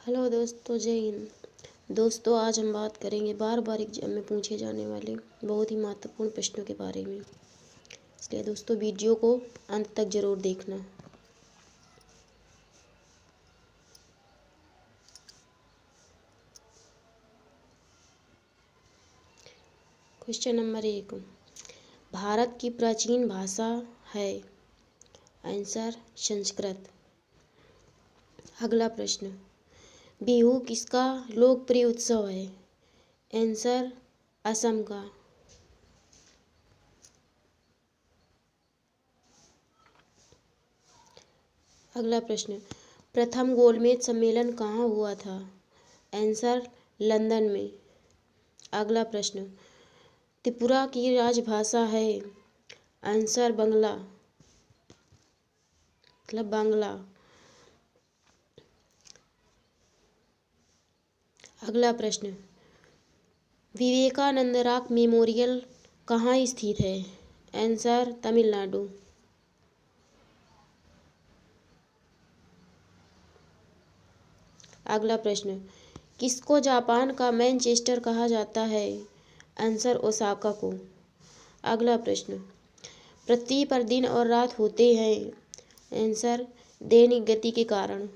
Hello दोस्तों, जय हिंद। दोस्तों, आज हम बात करेंगे बार बार एग्जाम में पूछे जाने वाले बहुत ही महत्वपूर्ण प्रश्नों के बारे में। इसलिए दोस्तों, वीडियो को अंत तक ज़रूर देखना। क्वेश्चन नंबर 1, भारत की प्राचीन भाषा है? आंसर संस्कृत। अगला प्रश्न, बिहू किसका लोकप्रिय उत्सव है? आंसर असम का। अगला प्रश्न, प्रथम गोलमेज सम्मेलन कहाँ हुआ था? आंसर लंदन में। अगला प्रश्न, त्रिपुरा की राजभाषा है? आंसर बांग्ला, मतलब बांग्ला। अगला प्रश्न, विवेकानंद रॉक मेमोरियल कहाँ स्थित है? आंसर तमिलनाडु। अगला प्रश्न, किसको जापान का मैनचेस्टर कहा जाता है? आंसर ओसाका को। अगला प्रश्न, पृथ्वी पर दिन और रात होते हैं? आंसर दैनिक गति के कारण।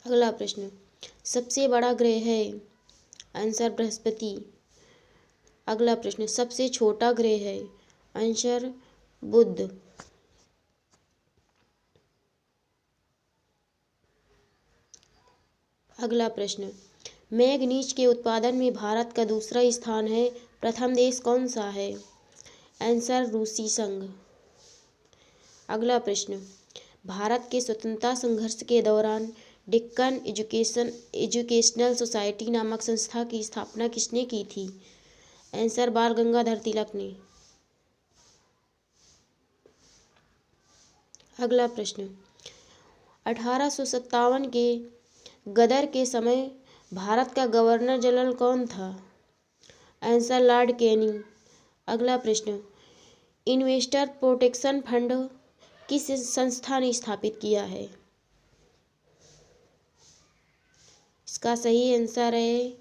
अगला प्रश्न, सबसे बड़ा ग्रह है? आंसर बृहस्पति। अगला प्रश्न, सबसे छोटा ग्रह है? आंसर बुध। अगला प्रश्न, मैंगनीज के उत्पादन में भारत का दूसरा स्थान है, प्रथम देश कौन सा है? आंसर रूसी संघ। अगला प्रश्न, भारत के स्वतंत्रता संघर्ष के दौरान डेक्कन एजुकेशनल सोसाइटी नामक संस्था की स्थापना किसने की थी? आंसर बाल गंगाधर तिलक ने। अगला प्रश्न, 1857 के गदर के समय भारत का गवर्नर जनरल कौन था? Answer Lord Canning. अगला प्रश्न, इन्वेस्टर प्रोटेक्शन फंड किस संस्था ने स्थापित किया है? इसका सही आंसर है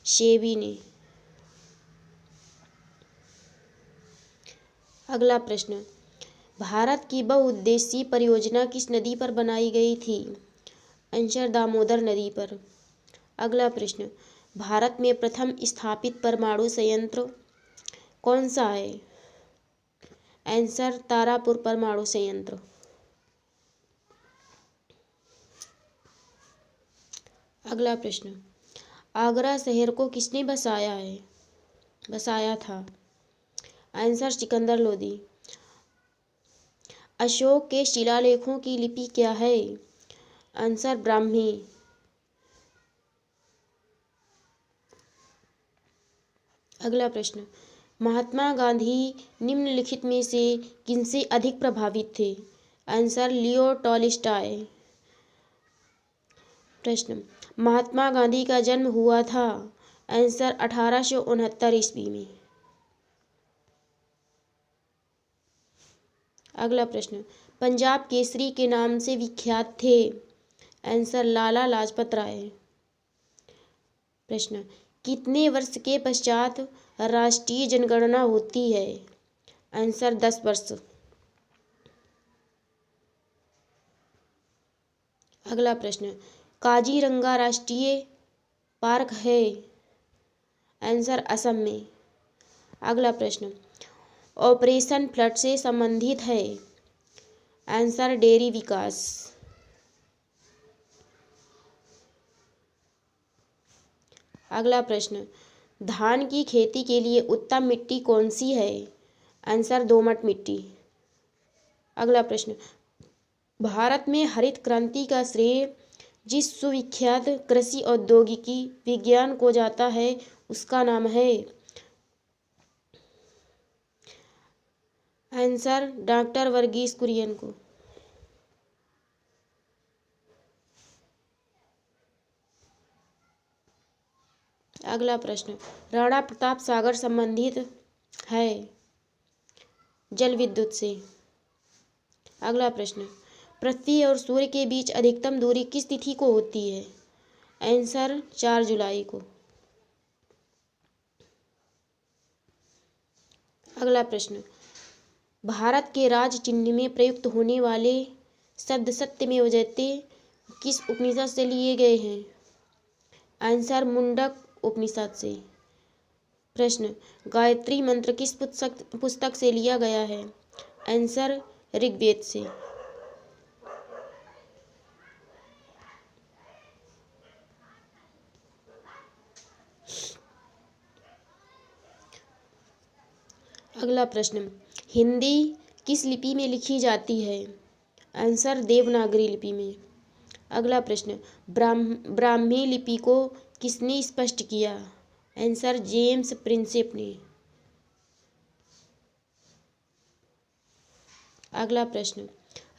सेबी ने। अगला प्रश्न, भारत की बहुउद्देशीय परियोजना किस नदी पर बनाई गई थी? आंसर दामोदर नदी पर। अगला प्रश्न, भारत में प्रथम स्थापित परमाणु संयंत्र कौन सा है? आंसर तारापुर परमाणु संयंत्र। अगला प्रश्न, आगरा शहर को किसने बसाया था? आंसर सिकंदर लोदी। अशोक के शिलालेखों की लिपि क्या है? आंसर ब्राह्मी। अगला प्रश्न, महात्मा गांधी निम्नलिखित में से किनसे अधिक प्रभावित थे? आंसर लियो टॉलस्टॉय। प्रश्न, महात्मा गांधी का जन्म हुआ था? आंसर 1869 ईस्वी में। अगला प्रश्न, पंजाब केसरी के नाम से विख्यात थे? आंसर लाला लाजपत राय। प्रश्न, कितने वर्ष के पश्चात राष्ट्रीय जनगणना होती है? आंसर 10 वर्ष। अगला प्रश्न, काजीरंगा राष्ट्रीय पार्क है? आंसर असम में। अगला प्रश्न, ऑपरेशन फ्लड से संबंधित है? आंसर डेयरी विकास। अगला प्रश्न, धान की खेती के लिए उत्तम मिट्टी कौन सी है? आंसर दोमट मिट्टी। अगला प्रश्न, भारत में हरित क्रांति का श्रेय जिस सुविख्यात कृषि औद्योगिकी विज्ञान को जाता है उसका नाम है? आंसर डॉक्टर वर्गीस कुरियन को। अगला प्रश्न, राणा प्रताप सागर संबंधित है? जल विद्युत से। अगला प्रश्न, पृथ्वी और सूर्य के बीच अधिकतम दूरी किस तिथि को होती है? आंसर 4 जुलाई को। अगला प्रश्न, भारत के राज चिन्ह में प्रयुक्त होने वाले शब्द सत्यमेव जयते किस उपनिषद से लिए गए हैं? आंसर मुंडक उपनिषद से। प्रश्न, गायत्री मंत्र किस पुस्तक से लिया गया है? आंसर ऋग्वेद से। अगला प्रश्न, हिंदी किस लिपि में लिखी जाती है? आंसर देवनागरी लिपि में। अगला प्रश्न, ब्राह्मी लिपि को किसने स्पष्ट किया? आंसर जेम्स प्रिंसेप ने। अगला प्रश्न,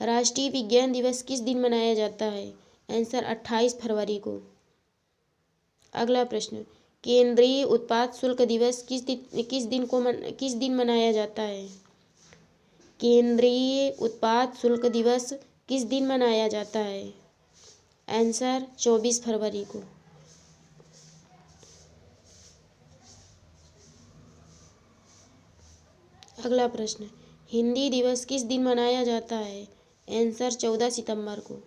राष्ट्रीय विज्ञान दिवस किस दिन मनाया जाता है? आंसर 28 फरवरी को। अगला प्रश्न, केंद्रीय उत्पाद शुल्क दिवस किस दिन मनाया जाता है? केंद्रीय उत्पाद शुल्क दिवस किस दिन मनाया जाता है? आंसर 24 फरवरी को। अगला प्रश्न, हिंदी दिवस किस दिन मनाया जाता है? आंसर 14 सितंबर को।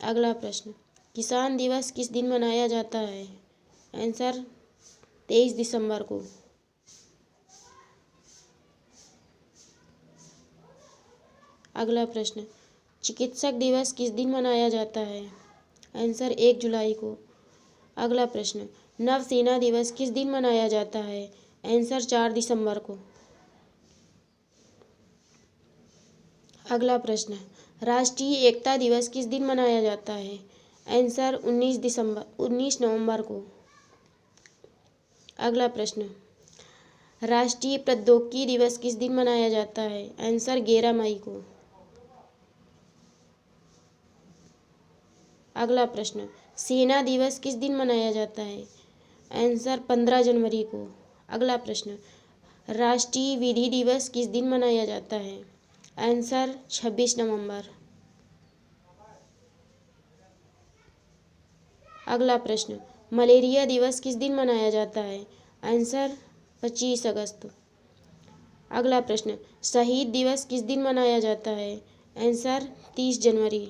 अगला प्रश्न, किसान दिवस किस दिन मनाया जाता है? आंसर 23 दिसंबर को। अगला प्रश्न, चिकित्सक दिवस किस दिन मनाया जाता है? आंसर 1 जुलाई को। अगला प्रश्न, नवसेना दिवस किस दिन मनाया जाता है? आंसर 4 दिसंबर को। अगला प्रश्न, राष्ट्रीय एकता दिवस किस दिन मनाया जाता है? आंसर 19 नवंबर को। अगला प्रश्न, राष्ट्रीय प्रौद्योगिकी दिवस किस दिन मनाया जाता है? आंसर 11 मई को। अगला प्रश्न, सेना दिवस किस दिन मनाया जाता है? आंसर 15 जनवरी को। अगला प्रश्न, राष्ट्रीय विधि दिवस किस दिन मनाया जाता है? आंसर 26 नवंबर। अगला प्रश्न, मलेरिया दिवस किस दिन मनाया जाता है? आंसर 25 अगस्त। अगला प्रश्न, शहीद दिवस किस दिन मनाया जाता है? आंसर 30 जनवरी।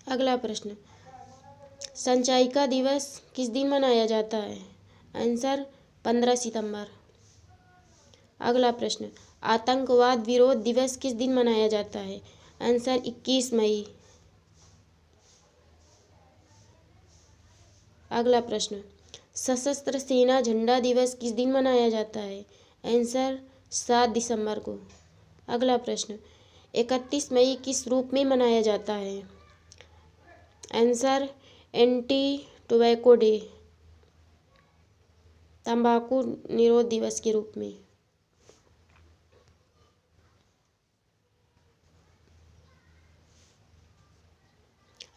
अगला प्रश्न, संचायिका दिवस किस दिन मनाया जाता है? आंसर 15 सितंबर। अगला प्रश्न, आतंकवाद विरोध दिवस किस दिन मनाया जाता है? आंसर 21 मई। अगला प्रश्न, सशस्त्र सेना झंडा दिवस किस दिन मनाया जाता है? आंसर 7 दिसंबर को। अगला प्रश्न, 31 मई किस रूप में मनाया जाता है? आंसर एंटी टोबैको डे, तंबाकू निरोध दिवस के रूप में।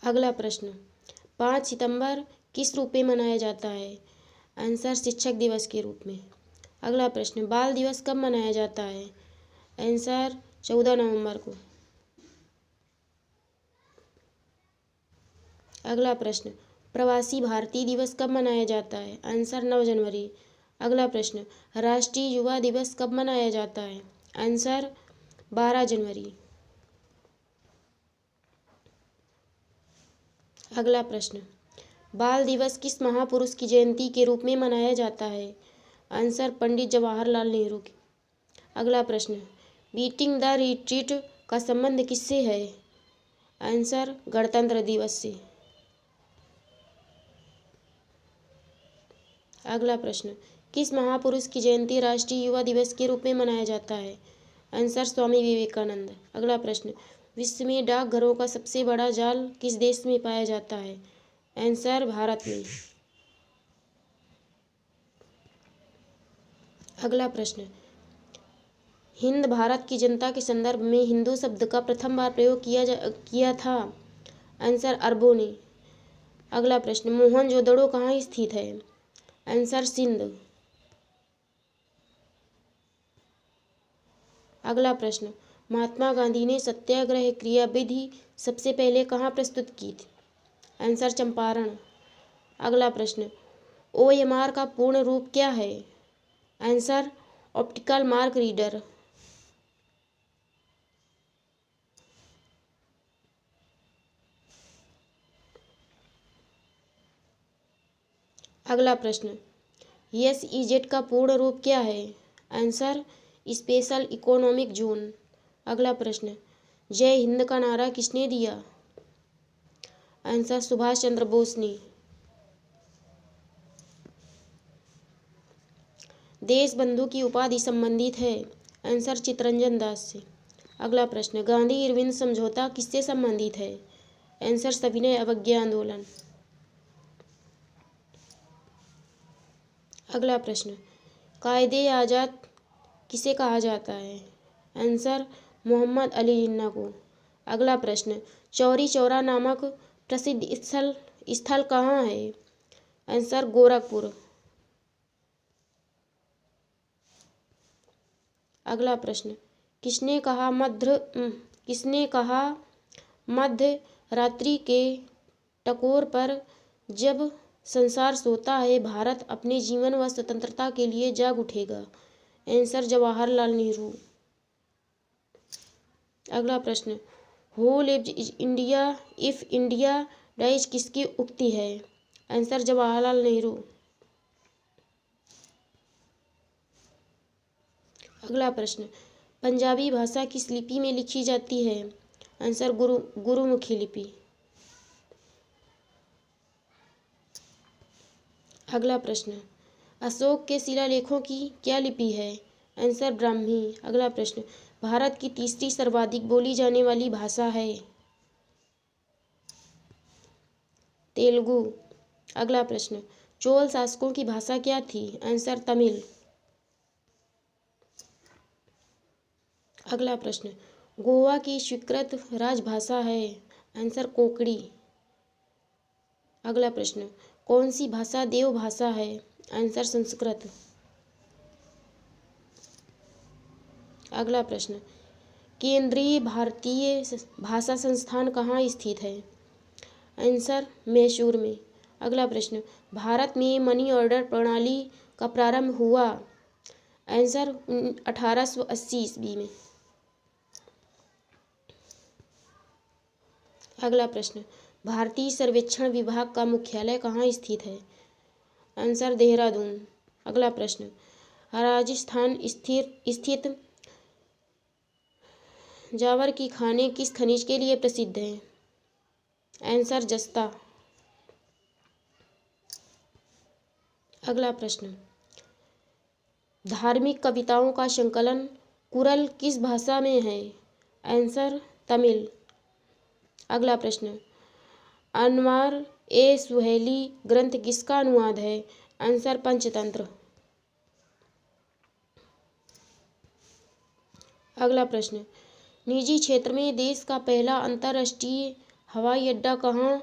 अगला प्रश्न, 5 सितंबर किस रूप में मनाया जाता है? आंसर शिक्षक दिवस के रूप में। अगला प्रश्न, बाल दिवस कब मनाया जाता है? आंसर 14 नवंबर को। अगला प्रश्न, प्रवासी भारतीय दिवस कब मनाया जाता है? आंसर 9 जनवरी। अगला प्रश्न, राष्ट्रीय युवा दिवस कब मनाया जाता है? आंसर 12 जनवरी। अगला प्रश्न, बाल दिवस किस महापुरुष की जयंती के रूप में मनाया जाता है? आंसर पंडित जवाहरलाल नेहरू की। अगला प्रश्न, बीटिंग द रिट्रीट का संबंध किससे है? आंसर गणतंत्र दिवस से। अगला प्रश्न, किस महापुरुष की जयंती राष्ट्रीय युवा दिवस के रूप में मनाया जाता है? आंसर स्वामी विवेकानंद। अगला प्रश्न, विश्व में डाकघरों का सबसे बड़ा जाल किस देश में पाया जाता है? आंसर भारत में। अगला प्रश्न, हिंद भारत की जनता के संदर्भ में हिंदू शब्द का प्रथम बार प्रयोग किया था? आंसर अरबों ने। अगला प्रश्न, मोहनजोदड़ो कहाँ स्थित है? आंसर सिंध। अगला प्रश्न, महात्मा गांधी ने सत्याग्रह क्रियाविधि सबसे पहले कहाँ प्रस्तुत की थी? आंसर, चंपारण। अगला प्रश्न, OMR का पूर्ण रूप क्या है? Answer, optical mark reader. अगला प्रश्न, SEZ का पूर्ण रूप क्या है? Answer, special economic zone. अगला प्रश्न, जय हिंद का नारा किसने दिया? आंसर, सुभाष चंद्र बोस ने। देश बंधु की उपाधि संबंधित है? आंसर, चितरंजन दास से। अगला प्रश्न, गांधी इरविन समझौता किससे संबंधित है? आंसर, सविनय अवज्ञा आंदोलन। अगला प्रश्न, कायदे आजाद किसे कहा जाता है? आंसर, मोहम्मद अली जिन्ना को। अगला प्रश्न, चौरी चौरा नामक प्रसिद्ध स्थल कहाँ है? आंसर, गोरखपुर। अगला प्रश्न, किसने कहा मध्य रात्रि के टकोर पर जब संसार सोता है भारत अपने जीवन व स्वतंत्रता के लिए जाग उठेगा? आंसर, जवाहरलाल नेहरू। अगला प्रश्न, who lives India if India dies किसकी उक्ति है? आंसर, जवाहरलाल नेहरू। अगला प्रश्न, पंजाबी भाषा किस लिपि में लिखी जाती है? आंसर, गुरुमुखी लिपि। अगला प्रश्न, अशोक के शिलालेखों की क्या लिपि है? आंसर, ब्राह्मी। अगला प्रश्न, भारत की तीसरी सर्वाधिक बोली जाने वाली भाषा है? तेलुगु। अगला प्रश्न, चोल शासकों की भाषा क्या थी? आंसर, तमिल। अगला प्रश्न, गोवा की स्वीकृत राजभाषा है? आंसर, कोंकणी। अगला प्रश्न, कौन सी भाषा देव भाषा है? आंसर, संस्कृत। अगला प्रश्न, केंद्रीय भारतीय भाषा संस्थान कहाँ स्थित है? आंसर, मैसूर में। अगला प्रश्न, भारत में मनी ऑर्डर प्रणाली का प्रारंभ हुआ? आंसर, 1880 ईस्वी में। अगला प्रश्न, भारतीय सर्वेक्षण विभाग का मुख्यालय कहाँ स्थित है? आंसर, देहरादून। अगला प्रश्न, राजस्थान स्थित जावर की खानें किस खनिज के लिए प्रसिद्ध हैं? आंसर, जस्ता। अगला प्रश्न, धार्मिक कविताओं का संकलन कुरल किस भाषा में है? आंसर, तमिल। अगला प्रश्न, अनवार ए सुहेली ग्रंथ किसका अनुवाद है? आंसर, पंचतंत्र। अगला प्रश्न, निजी क्षेत्र में देश का पहला अंतर्राष्ट्रीय हवाई अड्डा कहाँ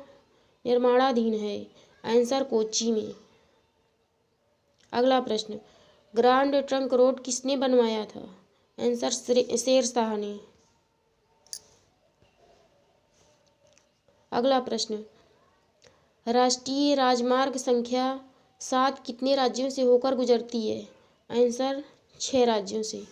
निर्माणाधीन है? आंसर, कोच्चि में। अगला प्रश्न, ग्रांड ट्रंक रोड किसने बनवाया था? आंसर, शेरशाह ने। अगला प्रश्न, राष्ट्रीय राजमार्ग संख्या 7 कितने राज्यों से होकर गुजरती है? आंसर, 6 राज्यों से।